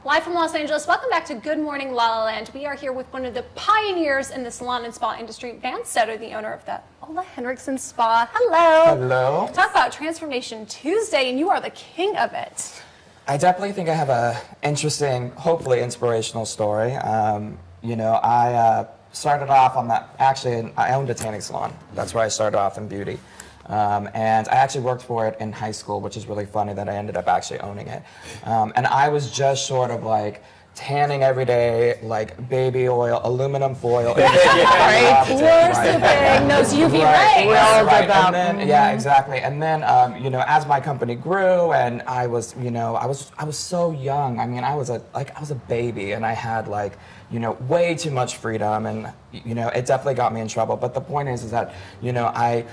Live from Los Angeles, welcome back to Good Morning La La Land. We are here with one of the pioneers in the salon and spa industry, Vance Soto, the owner of the LaLa Henriksen Spa. Hello. Hello. Talk about Transformation Tuesday, and you are the king of it. I definitely think I have a interesting, hopefully inspirational story. I started off on that, actually, I owned a tanning salon. That's where I started off in beauty. And I actually worked for it in high school, which is really funny that I ended up actually owning it. And I was just sort of like tanning every day, like baby oil, aluminum foil. Right, worshipping those UV rays. Right. And then, yeah, exactly. And then, as my company grew, and I was so young. I mean, I was a baby, and I had way too much freedom, and it definitely got me in trouble. But the point is that I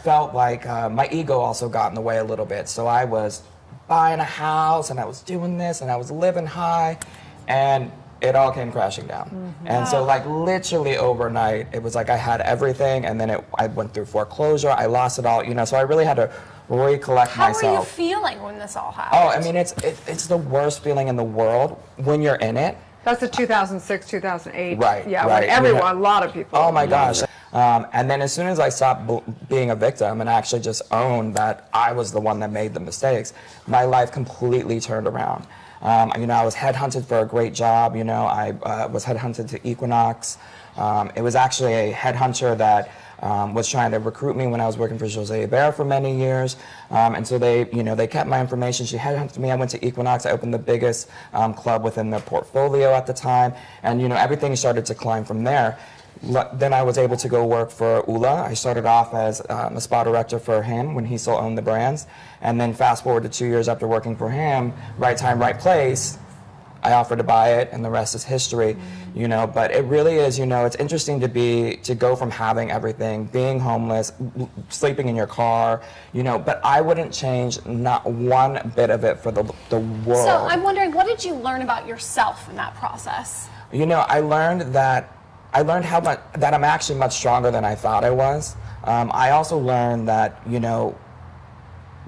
felt like my ego also got in the way a little bit. So I was buying a house, and I was doing this, and I was living high, and it all came crashing down. Mm-hmm. And so literally overnight, it was like I had everything, and then I went through foreclosure. I lost it all. So I really had to recollect myself. How were you feeling when this all happened? Oh, I mean, it's the worst feeling in the world when you're in it. That's the 2006, 2008. Right. Yeah, right. when everyone, a lot of people. Oh my gosh. And then as soon as I stopped being a victim and actually just owned that I was the one that made the mistakes, my life completely turned around. I was headhunted for a great job. I was headhunted to Equinox. It was actually a headhunter that was trying to recruit me when I was working for Jose Bear for many years. And so they kept my information. She headhunted me. I went to Equinox. I opened the biggest club within their portfolio at the time. And, everything started to climb from there. Then I was able to go work for LaLa. I started off as a spa director for him when he still owned the brands. And then fast forward to 2 years after working for him, right time, right place, I offered to buy it, and the rest is history. But it really is, it's interesting to go from having everything, being homeless, sleeping in your car, but I wouldn't change not one bit of it for the world. So I'm wondering, what did you learn about yourself in that process? I learned that I'm actually much stronger than I thought I was. I also learned that,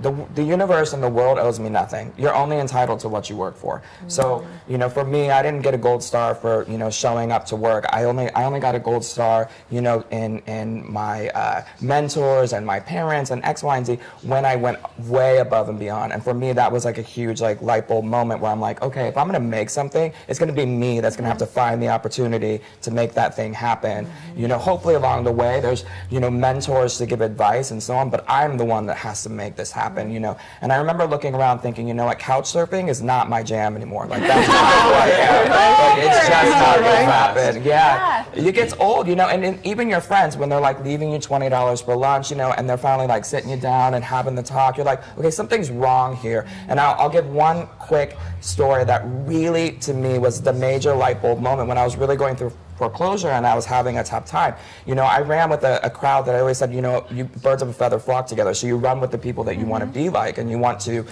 the universe and the world owes me nothing. You're only entitled to what you work for. Mm-hmm. So, for me, I didn't get a gold star for, showing up to work. I only got a gold star, in my mentors and my parents and X, Y, and Z when I went way above and beyond. And for me, that was like a huge light bulb moment where I'm like, okay, if I'm going to make something, it's going to be me that's going to have to find the opportunity to make that thing happen. Mm-hmm. Hopefully along the way, there's, mentors to give advice and so on, but I'm the one that has to make this happen. And I remember looking around thinking, couch surfing is not my jam anymore. That's not who I am. It's just not going to happen. Yeah. It gets old, and even your friends, when they're leaving you $20 for lunch, and they're finally sitting you down and having the talk, you're like, okay, something's wrong here. And I'll give one quick story that really, to me, was the major light bulb moment when I was really going through foreclosure and I was having a tough time. I ran with a crowd that I always said, you birds of a feather flock together. So you run with the people that you want to be like, and you want to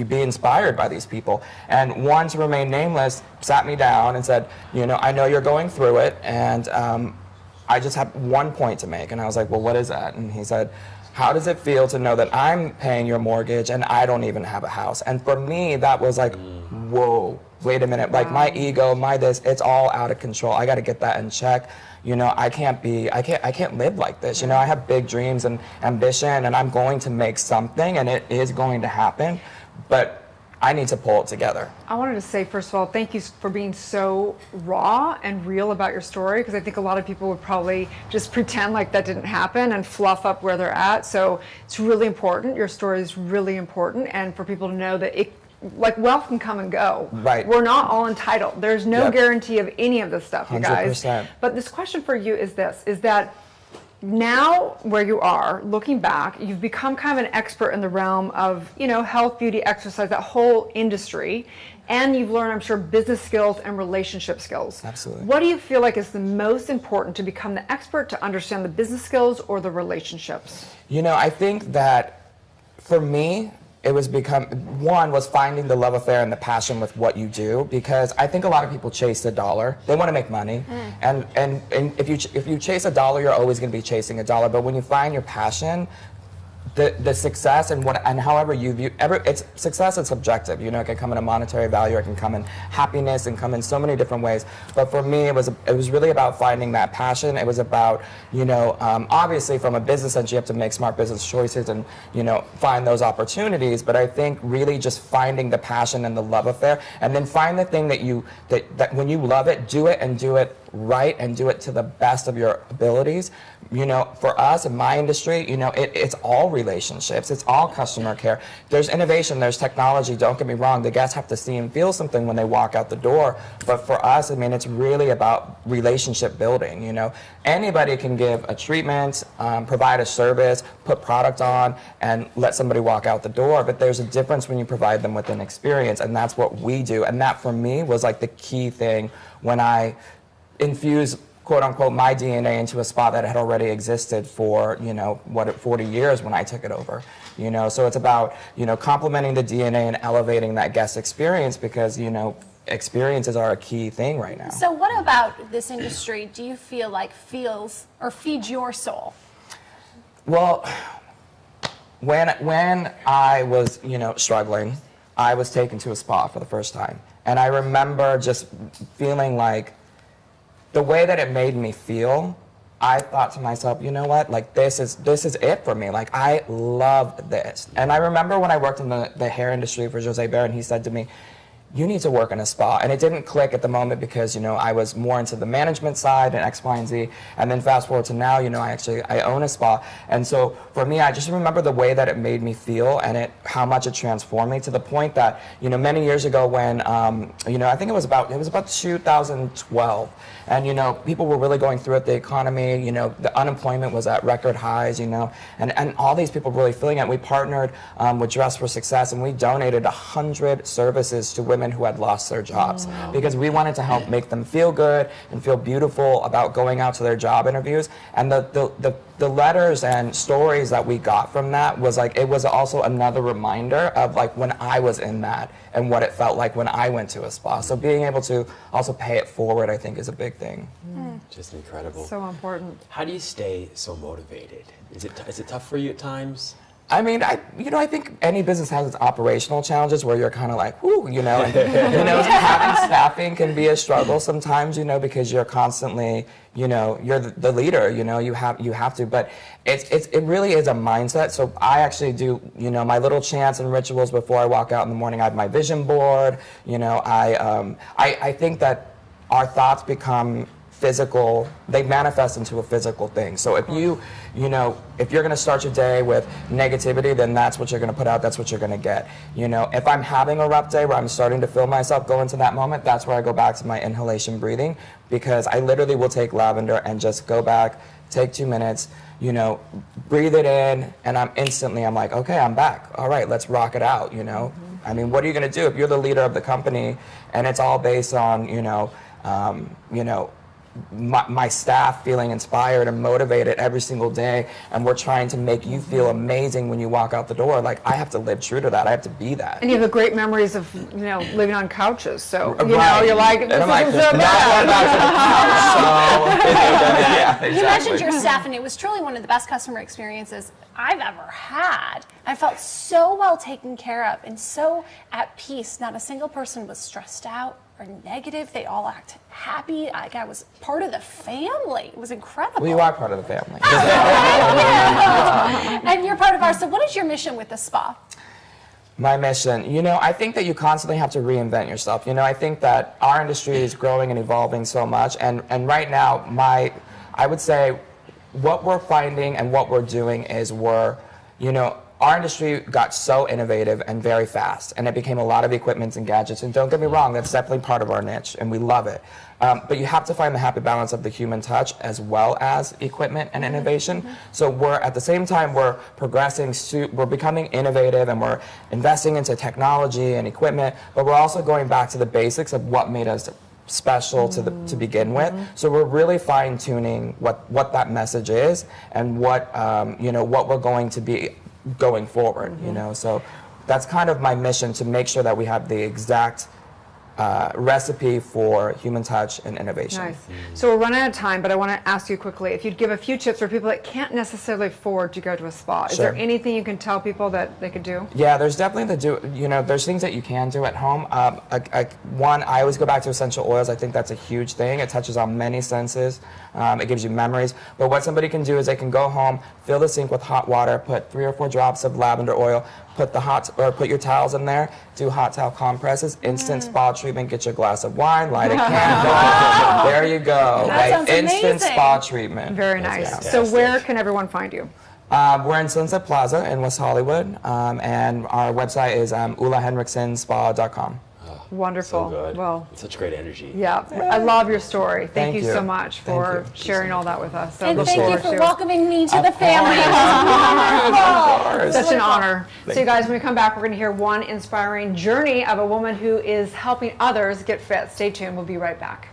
be inspired by these people. And one, to remain nameless, sat me down and said, I know you're going through it, and I just have one point to make. And I was like, well, what is that? And he said, how does it feel to know that I'm paying your mortgage and I don't even have a house? And for me, that was like, whoa, wait a minute. My ego, this, it's all out of control. I got to get that in check. I can't live like this. I have big dreams and ambition, and I'm going to make something, and it is going to happen. But I need to pull it together. I wanted to say, first of all, thank you for being so raw and real about your story, because I think a lot of people would probably just pretend like that didn't happen and fluff up where they're at. So it's really important. Your story is really important, and for people to know that wealth can come and go. Right. We're not all entitled. There's no guarantee of any of this stuff, you guys. 100%. But this question for you is that now where you are, looking back, you've become kind of an expert in the realm of, health, beauty, exercise, that whole industry. And you've learned, I'm sure, business skills and relationship skills. Absolutely. What do you feel like is the most important to become the expert to understand the business skills or the relationships? I think that for me, it was one was finding the love affair and the passion with what you do, because I think a lot of people chase the dollar. They want to make money, and if you chase a dollar, you're always going to be chasing a dollar. But when you find your passion, the success and however you view it's success is subjective. You know, it can come in a monetary value, it can come in happiness, and come in so many different ways. But for me, it was really about finding that passion. It was about, you know, obviously from a business sense, you have to make smart business choices and, you know, find those opportunities. But I think really just finding the passion and the love affair, and then find the thing that when you love it, do it, and do it right, and do it to the best of your abilities. You know, for us in my industry, you know, it's all relationships, it's all customer care. There's innovation, there's technology, don't get me wrong, the guests have to see and feel something when they walk out the door. But for us, I mean, it's really about relationship building, you know. Anybody can give a treatment, provide a service, put product on, and let somebody walk out the door. But there's a difference when you provide them with an experience, and that's what we do. And that for me was like the key thing when I infused, quote unquote, my DNA into a spa that had already existed for, you know, 40 years when I took it over. You know, so it's about, you know, complementing the DNA and elevating that guest experience, because, you know, experiences are a key thing right now. So what about this industry do you feel like feeds your soul? Well, when I was, you know, struggling, I was taken to a spa for the first time. And I remember just feeling like, the way that it made me feel, I thought to myself, you know what, like this is it for me. Like, I love this. And I remember when I worked in the hair industry for Jose Barron, he said to me, you need to work in a spa. And it didn't click at the moment because, you know, I was more into the management side and X, Y, and Z. And then fast forward to now, you know, I own a spa. And so for me, I just remember the way that it made me feel and how much it transformed me, to the point that, you know, many years ago when, you know, I think it was about 2012. And, you know, people were really going through it, the economy, you know, the unemployment was at record highs, you know, and all these people really feeling it. We partnered with Dress for Success, and we donated 100 services to women who had lost their jobs, because we wanted to help make them feel good and feel beautiful about going out to their job interviews. And the letters and stories that we got from that was like, it was also another reminder of like when I was in that and what it felt like when I went to a spa. So being able to also pay it forward, I think, is a big thing. Just incredible. So important. How do you stay so motivated? Is it tough for you at times? I mean, I think any business has its operational challenges where you're kind of like, whoo, you know, and, you know, having staffing can be a struggle sometimes, you know, because you're constantly, you know, you're the leader, you know, you have to, but it really is a mindset. So I actually do, you know, my little chants and rituals before I walk out in the morning. I have my vision board, you know, I think that our thoughts become physical, they manifest into a physical thing. So if you know, if you're going to start your day with negativity, then that's what you're going to put out, that's what you're going to get. You know, if I'm having a rough day where I'm starting to feel myself go into that moment, that's where I go back to my inhalation breathing, because I literally will take lavender and just go back, take 2 minutes, you know, breathe it in, and I'm like, okay, I'm back. All right, let's rock it out, you know. I mean, what are you going to do if you're the leader of the company and it's all based on, you know, my staff feeling inspired and motivated every single day, and we're trying to make you feel amazing when you walk out the door. Like, I have to live true to that. I have to be that. And you have the great memories of, you know, living on couches. So, you know, you're like, this isn't so bad. You mentioned your staff, and it was truly one of the best customer experiences I've ever had. I felt so well taken care of and so at peace. Not a single person was stressed out or negative. They all acted happy. Like I was part of the family. It was incredible. Well, you are part of the family. And you're part of ours. So what is your mission with the spa? My mission, you know, I think that you constantly have to reinvent yourself. You know, I think that our industry is growing and evolving so much, and right now, I would say what we're finding and what we're doing is you know, our industry got so innovative and very fast, and it became a lot of equipment and gadgets. And don't get me wrong, that's definitely part of our niche, and we love it. But you have to find the happy balance of the human touch as well as equipment and innovation. So at the same time, we're progressing, we're becoming innovative, and we're investing into technology and equipment, but we're also going back to the basics of what made us special to begin with. So we're really fine-tuning what that message is and what you know, what we're going to be going forward. You know, so that's kind of my mission, to make sure that we have the exact recipe for human touch and innovation. Nice. So we're running out of time, but I want to ask you quickly if you'd give a few tips for people that can't necessarily afford to go to a spa. Is there anything you can tell people that they could do? Yeah, there's definitely there's things that you can do at home. One, I always go back to essential oils. I think that's a huge thing. It touches on many senses. It gives you memories. But what somebody can do is they can go home, fill the sink with hot water, put 3 or 4 drops of lavender oil, put your towels in there, do hot towel compresses, instant spa treatment, get your glass of wine, light a candle. There you go. That sounds instant amazing. spa treatment. Very nice. fantastic. So where can everyone find you? We're in Sunset Plaza in West Hollywood, and our website is ulahenriksonspa.com. Wonderful. So good. Well, Such great energy. yeah, I love your story. Thank you you. so much Thank for you. sharing all that with us. I And look thank you forward for to- welcoming me to the family. Such an honor. So you guys, when we come back, we're going to hear one inspiring journey of a woman who is helping others get fit. Stay tuned. We'll be right back.